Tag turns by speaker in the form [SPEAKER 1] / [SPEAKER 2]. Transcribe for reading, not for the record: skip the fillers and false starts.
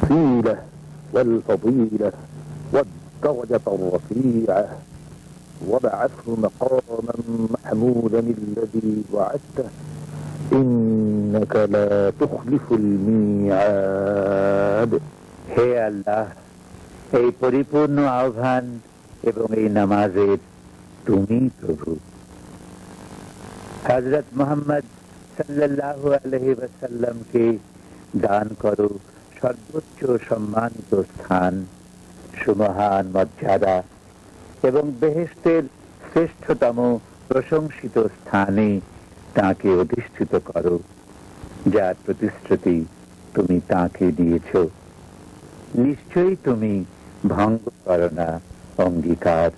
[SPEAKER 1] الوسيلة والفضيلة والدرجة الرفيعة وابعثه مقاما محمودا الذي وعدته إنك لا تخلف الميعاد।
[SPEAKER 2] হে আল্লাহ, এই পরিপূর্ণ আহ্বান এবং এই নামাজের তুমি প্রভু। হযরত মুহাম্মদ সাল্লাল্লাহু আলাইহি ওয়াসাল্লামকে দান করো সর্বোচ্চ সম্মানিত স্থান, সুমহান মর্যাদা এবং বেহেশতের শ্রেষ্ঠতম প্রশংসিত স্থানে তাঁকে অধিষ্ঠিত করো, যার প্রতিশ্রুতি তুমি তাঁকে দিয়েছ। নিশ্চয়ই তুমি ভঙ্গ করো না অঙ্গীকার।